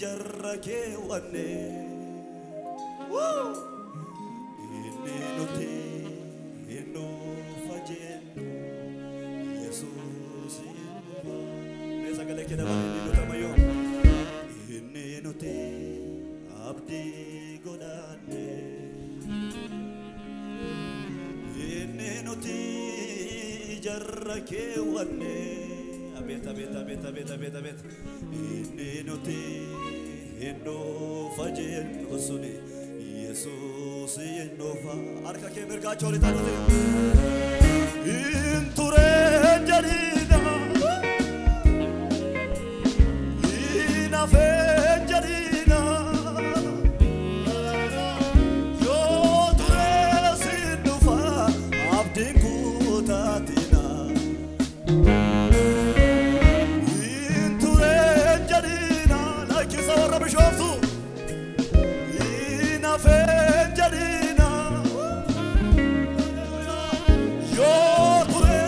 jarrake wanne inni nuti inno fajenno Jesus mesa gale keda bani nutamayo inni nuti abdi godane inni nuti jarrake wanne abeta inni nuti inno fajenno suni Jesus inno fa arka ke merga chori tanote inture jarida ina fe jarida yo ture sinno fa abdi kutatina inture jarida la kisa rabbi shoftu ina fe jarida yo ture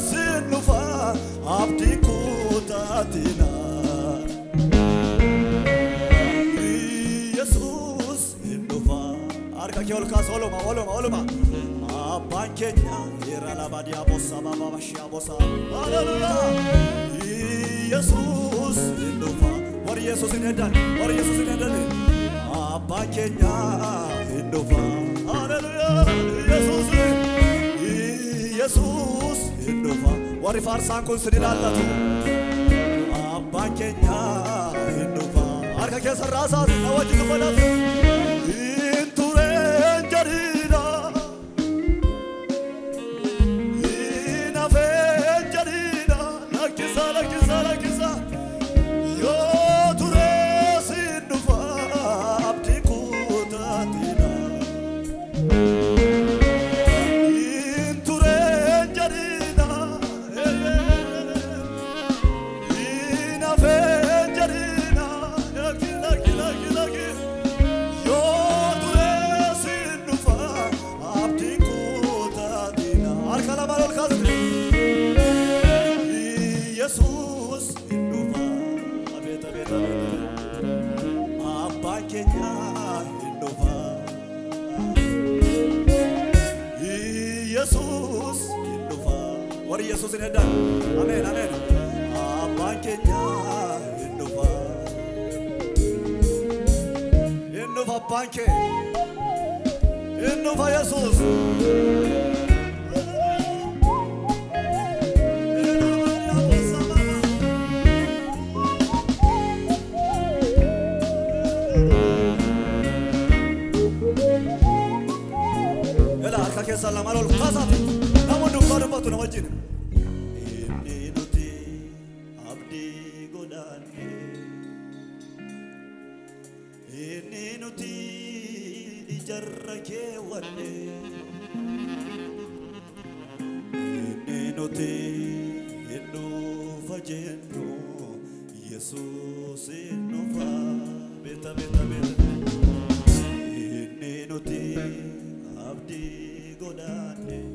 sinno fa abdi kutatina Arka oloma Abankenya era la badia bossa baba bashia bossa Hallelujah Jesus indofa What Jesus in heaven Abankenya indofa Hallelujah Jesus indofa What if our son considered that Abankenya indofa Arka kesa rasa nawaji tupala Jesus indofa abeta Abankenya indofa Jesus indofa What Jesus in heaven Amen Abankenya indofa banke indofa Jesus Che salama lo casati namodu farabatu nawajin inni nuti abdi godane inni nuti jarrake wanne inni nuti inno fajenno Jesus inno fa beta inni nuti abdi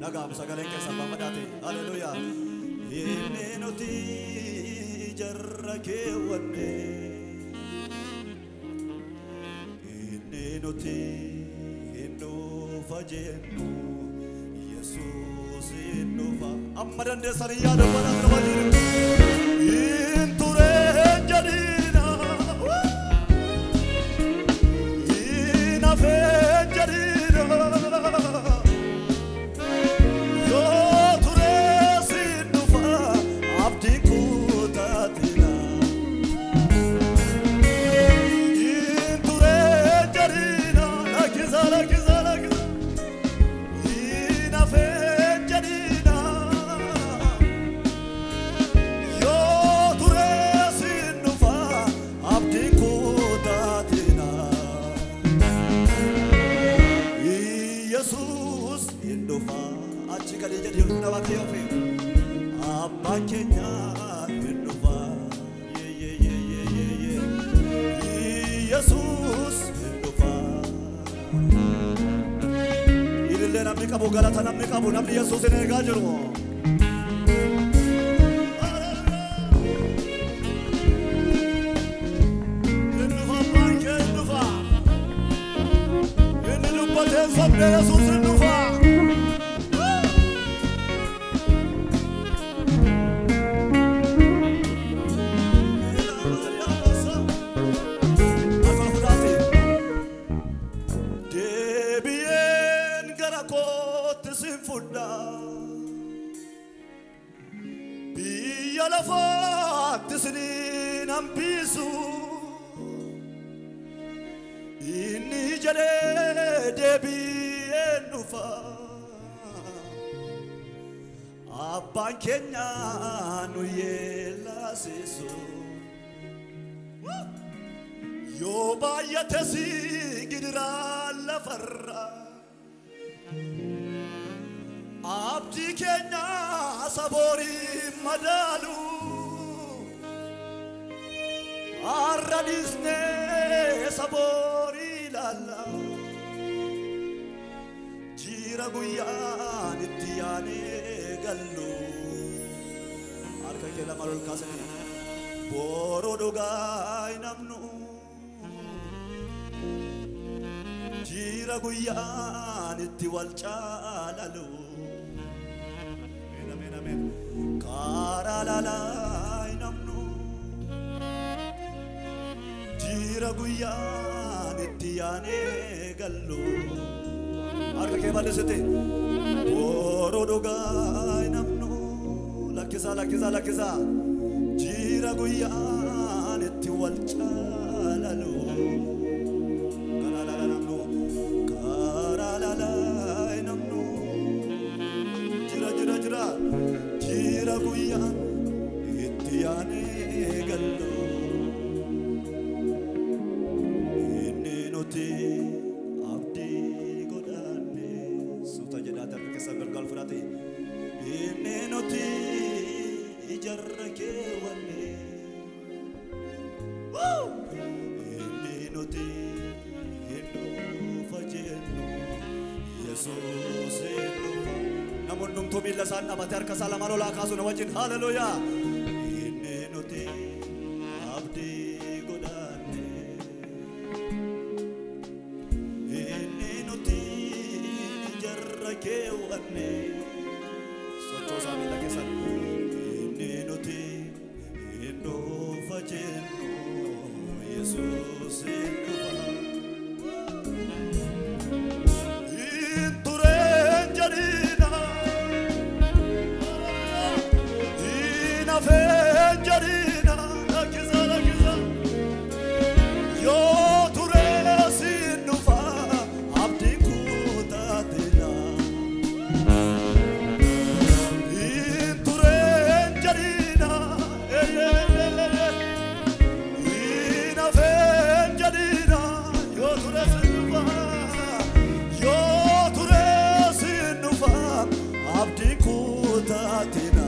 Naga musagale ke sabba date hallelujah inni nuti jarrake wanne inni nuti inno fajenno Jesus inno fa ammadan de sariya da bana wajin inture jarina ina fe jarina Abankenya indofa Jesus indofa Ilele namni kabu galata namni kabu namni Jesus ene gajiru indofa sobne Yesuus hin dhufa. Deebi'een gara kootti sin fudha. Biyya lafaatti sinin hambisu. Inni jedhee deebi'een dhufa. Abbaan keenya nu yeellasisu. Yoo baay'ates gidiraan lafarra. Abdii keenya saboorii madaalu. Arradisnee saboorii laalla. Jira guyyaan itti yaanee gallu. Harka kee lama ol kaasanii booroo dhugaa hin amnu. Jira guyyaan itti wal caalalu. Amen, amen. Karaa laalaa hin amnu. Jira guyyaan itti yaanee gallu. Harka kee bal'isite booroo dhugaa hin amnu. Lakkisa lakkisa lakkisa. Jira guyyaan itti wal caalalu. Jira guyyaan itti yaanee gallu. Inni nuti abdii godhanne suuta jedhaa tarka keessa gargaal fudhate. Inni nuti ijarra keewwanne. Inni nuti hin dhufa jennu Yesuus hin dhufa. Namoonni hundumtuu miila isaan dhaabbatee harka isaa lamaan ol kaasu na wajjin haleluuyaa. Inni nuti abdii godhanne. Inni nuti ijarra keewwanne. Sochoosaa miila keessan. Inni nuti hin dhufa jennu Yesuus hin dhufa. Vengerina, lakiza lakiza. Yo turesi nufa abdi kutatina. Vengerina, ina vengerina. Yo turesi nufa abdi kutatina.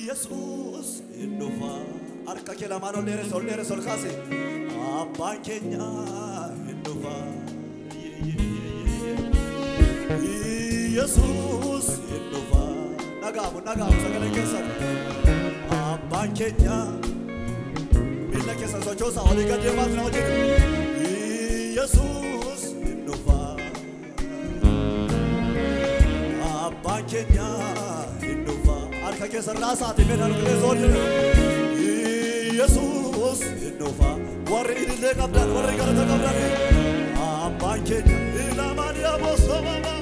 Yesuus hin dhufa. Harka kee lamaan ol dheeres ol kaase. Abbaan keenya hin dhufa. Yesuus hin dhufa. Nagaamu sagalee keessan. Abbaan keenya miila keessan sochoosaa olii gad deemaas na wajjin. Yesuus hin dhufa. Abbaan keenya hin dhufa. Harka keessan raasaati meedhaan uleessoon Yesuus hin dhufa. Warri idillee qabdan warri galata qabdan. Abbaan keenya ilamaan yaamoo sababa.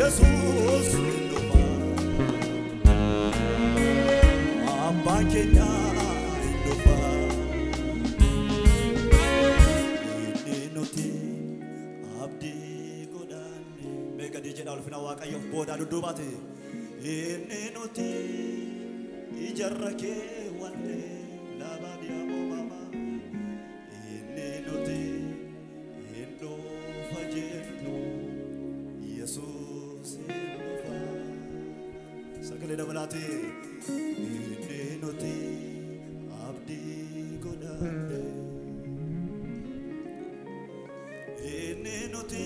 Yesuus hin dhufa. Abbaan keenya hin dhufa. Inni nuti abdii godhanne. Meeqa diijedha ulfina Waaqayyoof booda dudduubaate. Inni nuti ijarra keewwanne. Lamaan yaamoo mama. Inni nuti hin dhufa jennu Yesuus hin dhufa. Sagalee dabalaate. Inni nuti abdii godhanne. Inni nuti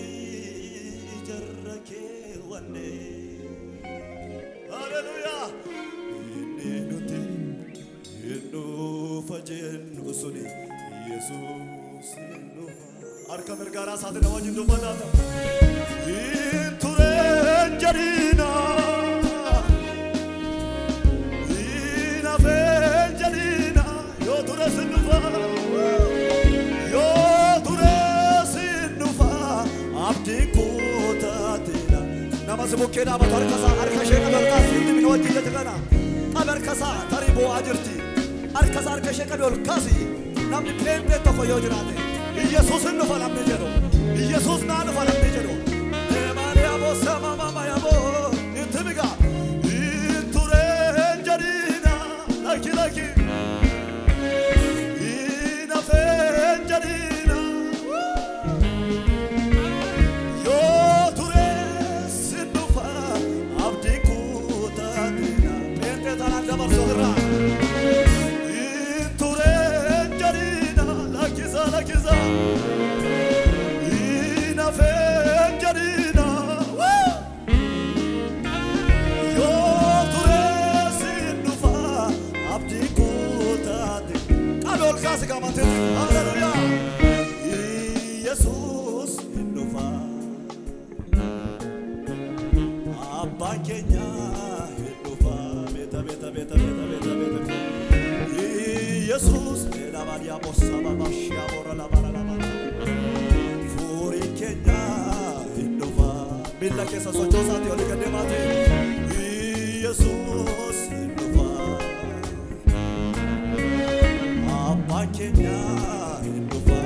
ijarra keewwanne. Hallelujah. Inni nuti hin dhufa jennu suni Yesus nufa arka mergara saatna wajin dubbata inturen jarina inafen jarina yo tures nufa yo tures nufa abdi kotatena namaz bukena batarkasa arka sheka barkas min wajin jatana abarkasa taribo ajirti arkas arka sheka dol kasi namni pembe to ko yojrate Jesus no fa namni jero Jesus na no fa namni jero e maria bo sama mama ya bo intimiga inture jarina laki ina fe jarina yo ture sinufa abdi kutatina pente tana jabar sohra Lakiza ina fenjarina yo turesindufa abdi kutati kalol kasi kamate hallelujah Jesus indufa abba kenya indufa beta Jesus la varia bossa babashia bora la bara fuori kenya indova billa che sa socciosa ti oliga de mate Jesus indova abba kenya indova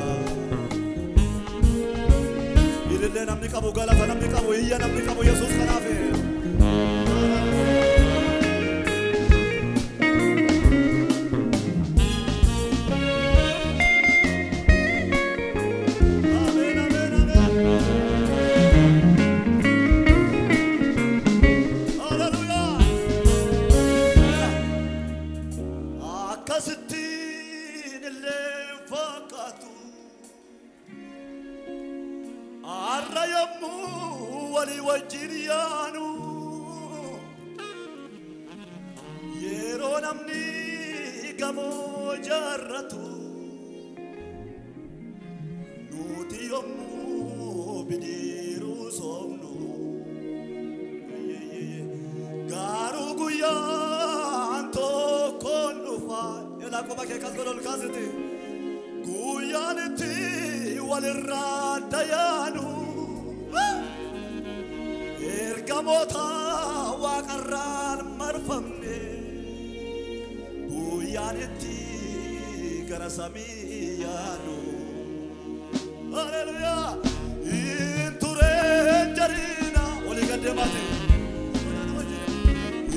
ilille namni qabu galata namni qabu iyya namni qabu Jesus kanafe Hallelujah inture jarina oliga de mate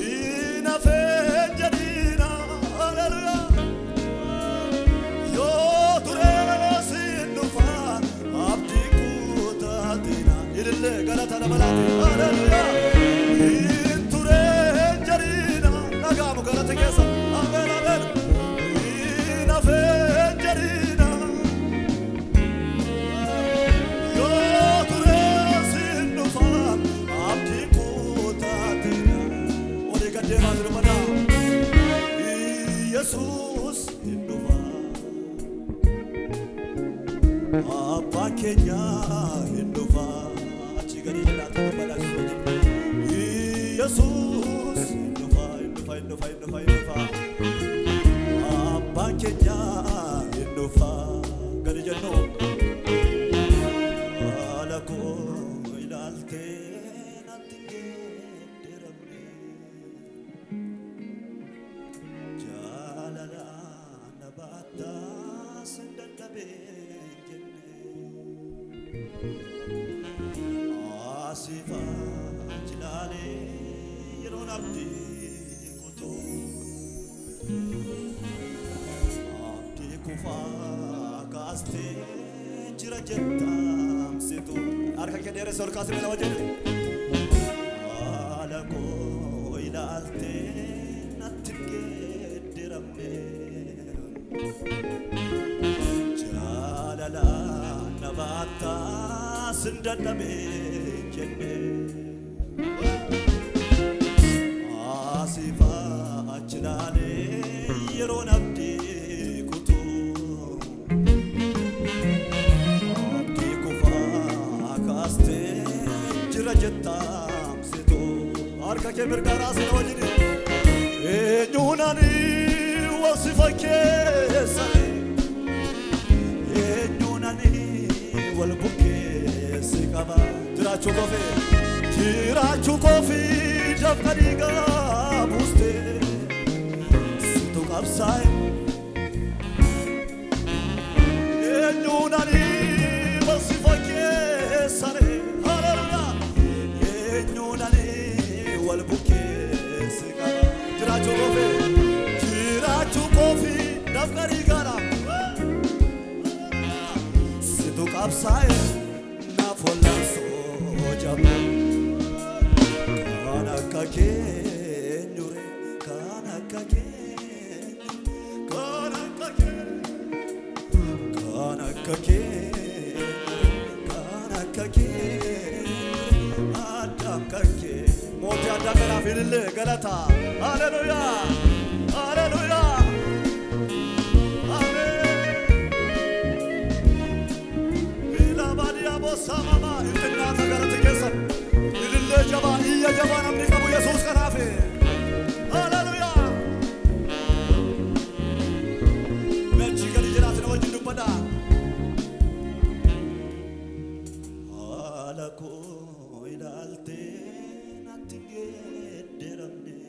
ina fe jarina hallelujah yo ture sinufa abdi kutatina ilille galata la balati hallelujah inture jarina nagamu galata kesa amen amen ina fe jarina Jesus indufa abba kenya indufa chigari jata balaso Jesus indufa abba kenya indufa gari janno alako ilalte natinge deramne Nabata sendadabe jenne asifa jilale yeronabdi kutu abdi kufa kaste jirajetam situ arka kedere sor kasme lawajene alako ilalte natinge deramne Jalala nabata sendadabe jenne asifa jilale yeronabdi kutu كبر كراسي وجني ينونني وصفك سري ينونني والبكي سكابا تراچو كوفي دفقري غابوستي ستو قبساي ينونني وصفك سري هالله ينونني والبكي سكابا تراچو كوفي دفقري غارا ستو قبساي نافولاسو جابو كانا كاكينوري كانا كاكين كانا كاكين كانا كاكين كانا كاكين آدم كاكين موتي آدم كنا في الليل غلطا هاليلويا هاليلويا سامما انتنا تغرت كسر اللي جبا هي جبا نملك ابو يسوع كنافه هاليلويا مجي كرجات نوجد دبدا هالكو الالتين اتجدرمني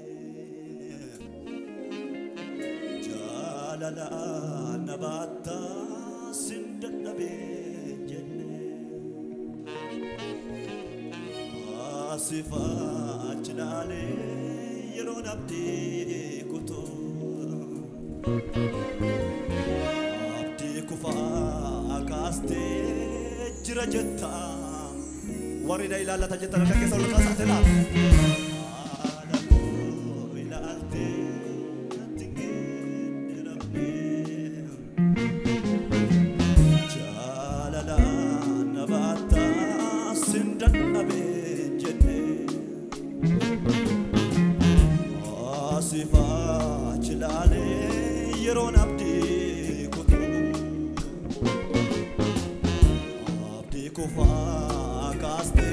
جلالا نباتا سند النبي صفات جلالي يرون أبدي كتو أبدي كفا أكاستي جرجتا ورينا إلى الله تجتا لك كسر لك ساتنا يرون أبدي كتو أبدي كفا كاستي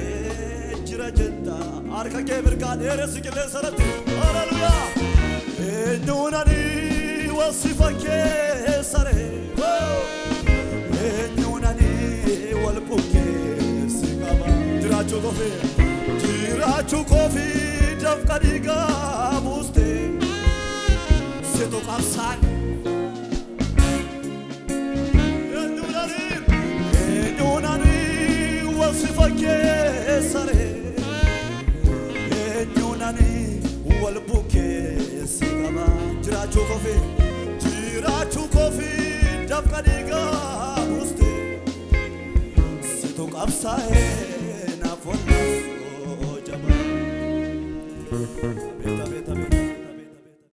جرجتا أركا كبر كان يرسك لسرت هاليلويا إنونني وصفك سري إنونني والبوكي سكابا تراچو كوفي دفقري غابوستي ستو قبسان ينونني وصفك سري ينونني والبوكي سكابا تراچو كوفي دفقري غابوستي ستو قبسان نافولاسو جبا بيتا